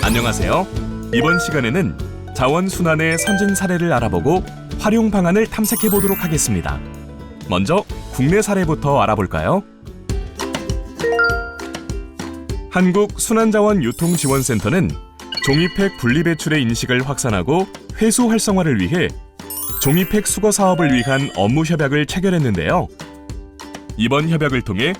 안녕하세요. 이번 시간에는 자원순환의 선진 사례를 알아보고 활용 방안을 탐색해 보도록 하겠습니다. 먼저 국내 사례부터 알아볼까요? 한국순환자원유통지원센터는 종이팩 분리배출의 인식을 확산하고 회수 활성화를 위해 종이팩 수거 사업을 위한 업무 협약을 체결했는데요. 이번 협약을 통해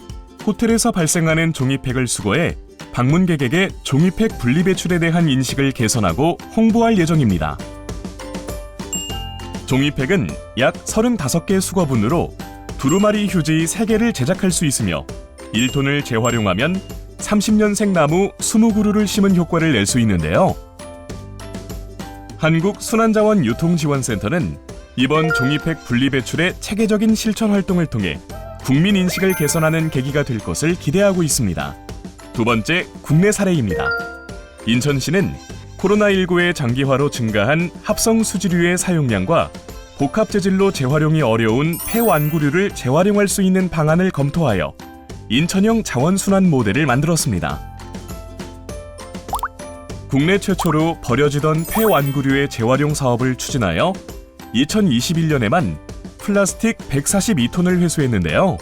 호텔에서 발생하는 종이팩을 수거해 방문객에게 종이팩 분리배출에 대한 인식을 개선하고 홍보할 예정입니다. 종이팩은 약 35개 수거분으로 두루마리 휴지 3개를 제작할 수 있으며 1톤을 재활용하면 30년생 나무 20그루를 심은 효과를 낼 수 있는데요. 한국순환자원유통지원센터는 이번 종이팩 분리배출의 체계적인 실천 활동을 통해 국민 인식을 개선하는 계기가 될 것을 기대하고 있습니다. 두 번째, 국내 사례입니다. 인천시는 코로나19의 장기화로 증가한 합성 수지류의 사용량과 복합 재질로 재활용이 어려운 폐완구류를 재활용할 수 있는 방안을 검토하여 인천형 자원순환 모델을 만들었습니다. 국내 최초로 버려지던 폐완구류의 재활용 사업을 추진하여 2021년에만 플라스틱 142톤을 회수했는데요.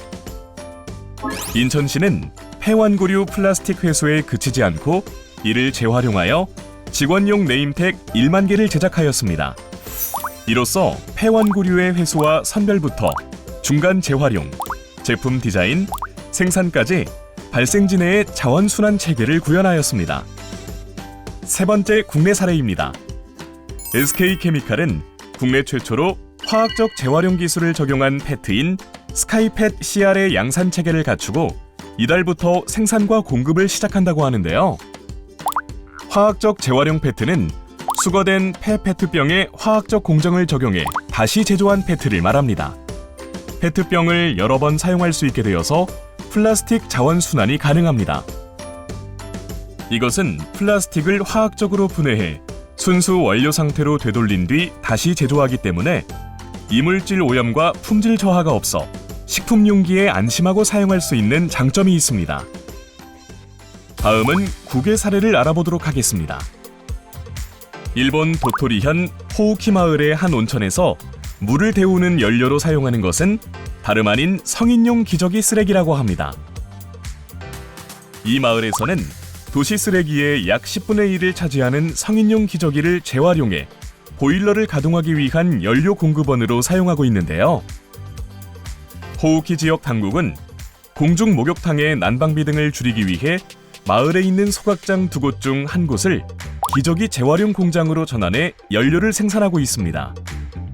인천시는 폐완구류 플라스틱 회수에 그치지 않고 이를 재활용하여 직원용 네임택 1만 개를 제작하였습니다. 이로써 폐완구류의 회수와 선별부터 중간 재활용, 제품 디자인, 생산까지 발생지 내의 자원순환 체계를 구현하였습니다. 세 번째 국내 사례입니다. SK케미칼은 국내 최초로 화학적 재활용 기술을 적용한 페트인 스카이펫 CR의 양산 체계를 갖추고 이달부터 생산과 공급을 시작한다고 하는데요. 화학적 재활용 페트는 수거된 폐페트병에 화학적 공정을 적용해 다시 제조한 페트를 말합니다. 페트병을 여러 번 사용할 수 있게 되어서 플라스틱 자원순환이 가능합니다. 이것은 플라스틱을 화학적으로 분해해 순수 원료 상태로 되돌린 뒤 다시 제조하기 때문에 이물질 오염과 품질 저하가 없어 식품 용기에 안심하고 사용할 수 있는 장점이 있습니다. 다음은 국외 사례를 알아보도록 하겠습니다. 일본 도토리현 호우키 마을의 한 온천에서 물을 데우는 연료로 사용하는 것은 다름 아닌 성인용 기저귀 쓰레기라고 합니다. 이 마을에서는 도시 쓰레기의 약 10분의 1을 차지하는 성인용 기저귀를 재활용해 보일러를 가동하기 위한 연료 공급원으로 사용하고 있는데요. 호우키 지역 당국은 공중 목욕탕의 난방비 등을 줄이기 위해 마을에 있는 소각장 2곳 중 한 곳을 기저귀 재활용 공장으로 전환해 연료를 생산하고 있습니다.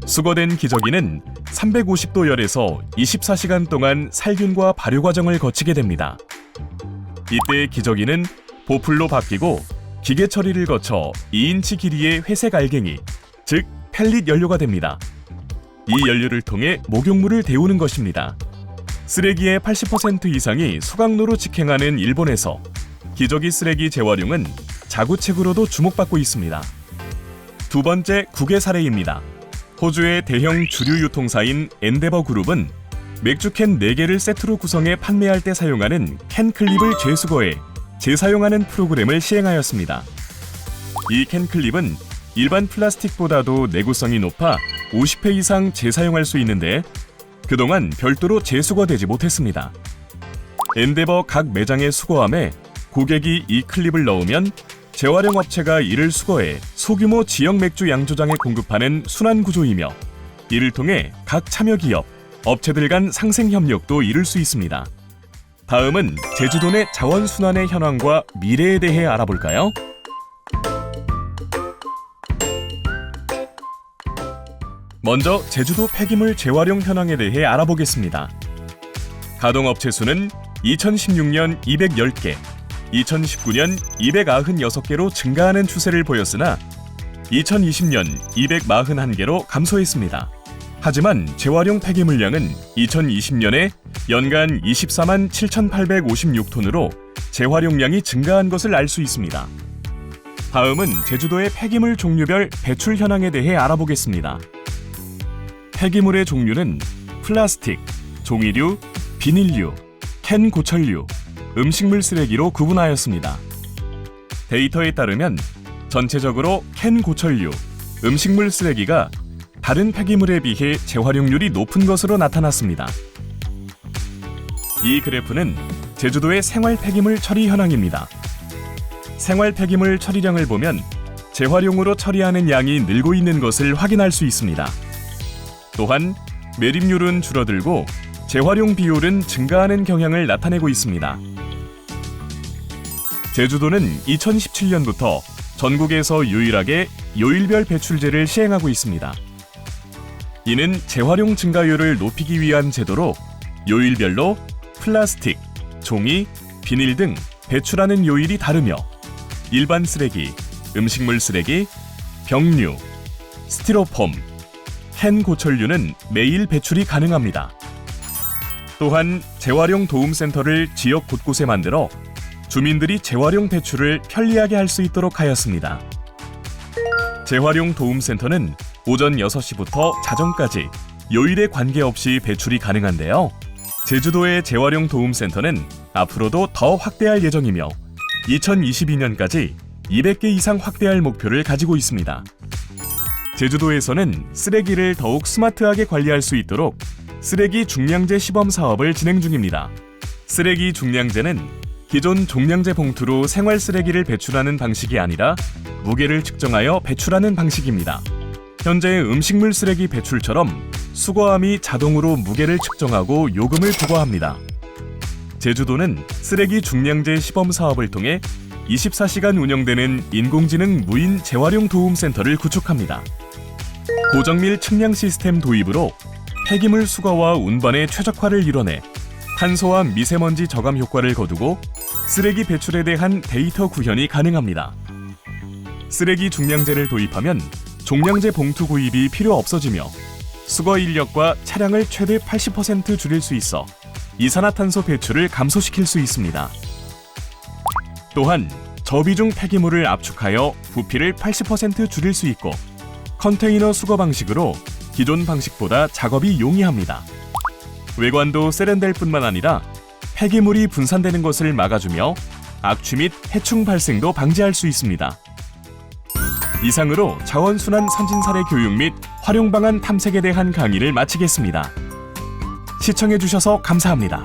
수거된 기저귀는 350도 열에서 24시간 동안 살균과 발효 과정을 거치게 됩니다. 이때 기저귀는 보풀로 바뀌고 기계 처리를 거쳐 2인치 길이의 회색 알갱이, 즉 펠릿 연료가 됩니다. 이 연료를 통해 목욕물을 데우는 것입니다. 쓰레기의 80% 이상이 소각로로 직행하는 일본에서 기저귀 쓰레기 재활용은 자구책으로도 주목받고 있습니다. 두 번째 국외 사례입니다. 호주의 대형 주류 유통사인 엔데버 그룹은 맥주캔 4개를 세트로 구성해 판매할 때 사용하는 캔 클립을 재수거해 재사용하는 프로그램을 시행하였습니다. 이 캔 클립은 일반 플라스틱보다도 내구성이 높아 50회 이상 재사용할 수 있는데 그동안 별도로 재수거되지 못했습니다. 엔데버 각 매장에 수거함에 고객이 이 클립을 넣으면 재활용 업체가 이를 수거해 소규모 지역 맥주 양조장에 공급하는 순환 구조이며 이를 통해 각 참여 기업, 업체들 간 상생 협력도 이룰 수 있습니다. 다음은 제주도 내 자원순환의 현황과 미래에 대해 알아볼까요? 먼저 제주도 폐기물 재활용 현황에 대해 알아보겠습니다. 가동업체 수는 2016년 210개, 2019년 296개로 증가하는 추세를 보였으나 2020년 241개로 감소했습니다. 하지만 재활용 폐기물량은 2020년에 연간 24만 7,856톤으로 재활용량이 증가한 것을 알 수 있습니다. 다음은 제주도의 폐기물 종류별 배출 현황에 대해 알아보겠습니다. 폐기물의 종류는 플라스틱, 종이류, 비닐류, 캔 고철류, 음식물 쓰레기로 구분하였습니다. 데이터에 따르면 전체적으로 캔 고철류, 음식물 쓰레기가 다른 폐기물에 비해 재활용률이 높은 것으로 나타났습니다. 이 그래프는 제주도의 생활 폐기물 처리 현황입니다. 생활 폐기물 처리량을 보면 재활용으로 처리하는 양이 늘고 있는 것을 확인할 수 있습니다. 또한 매립률은 줄어들고 재활용 비율은 증가하는 경향을 나타내고 있습니다. 제주도는 2017년부터 전국에서 유일하게 요일별 배출제를 시행하고 있습니다. 이는 재활용 증가율을 높이기 위한 제도로 요일별로 플라스틱, 종이, 비닐 등 배출하는 요일이 다르며 일반 쓰레기, 음식물 쓰레기, 병류, 스티로폼, 캔 고철류는 매일 배출이 가능합니다. 또한 재활용 도움센터를 지역 곳곳에 만들어 주민들이 재활용 배출을 편리하게 할 수 있도록 하였습니다. 재활용 도움센터는 오전 6시부터 자정까지 요일에 관계없이 배출이 가능한데요. 제주도의 재활용 도움센터는 앞으로도 더 확대할 예정이며 2022년까지 200개 이상 확대할 목표를 가지고 있습니다. 제주도에서는 쓰레기를 더욱 스마트하게 관리할 수 있도록 쓰레기 중량제 시범 사업을 진행 중입니다. 쓰레기 중량제는 기존 종량제 봉투로 생활 쓰레기를 배출하는 방식이 아니라 무게를 측정하여 배출하는 방식입니다. 현재 음식물 쓰레기 배출처럼 수거함이 자동으로 무게를 측정하고 요금을 부과합니다. 제주도는 쓰레기 중량제 시범 사업을 통해 24시간 운영되는 인공지능 무인 재활용 도움센터를 구축합니다. 고정밀 측량 시스템 도입으로 폐기물 수거와 운반의 최적화를 이뤄내 탄소와 미세먼지 저감 효과를 거두고 쓰레기 배출에 대한 데이터 구현이 가능합니다. 쓰레기 중량제를 도입하면 종량제 봉투 구입이 필요 없어지며 수거 인력과 차량을 최대 80% 줄일 수 있어 이산화탄소 배출을 감소시킬 수 있습니다. 또한 저비중 폐기물을 압축하여 부피를 80% 줄일 수 있고 컨테이너 수거 방식으로 기존 방식보다 작업이 용이합니다. 외관도 세련될 뿐만 아니라 폐기물이 분산되는 것을 막아주며 악취 및 해충 발생도 방지할 수 있습니다. 이상으로 자원순환 선진 사례 교육 및 활용 방안 탐색에 대한 강의를 마치겠습니다. 시청해주셔서 감사합니다.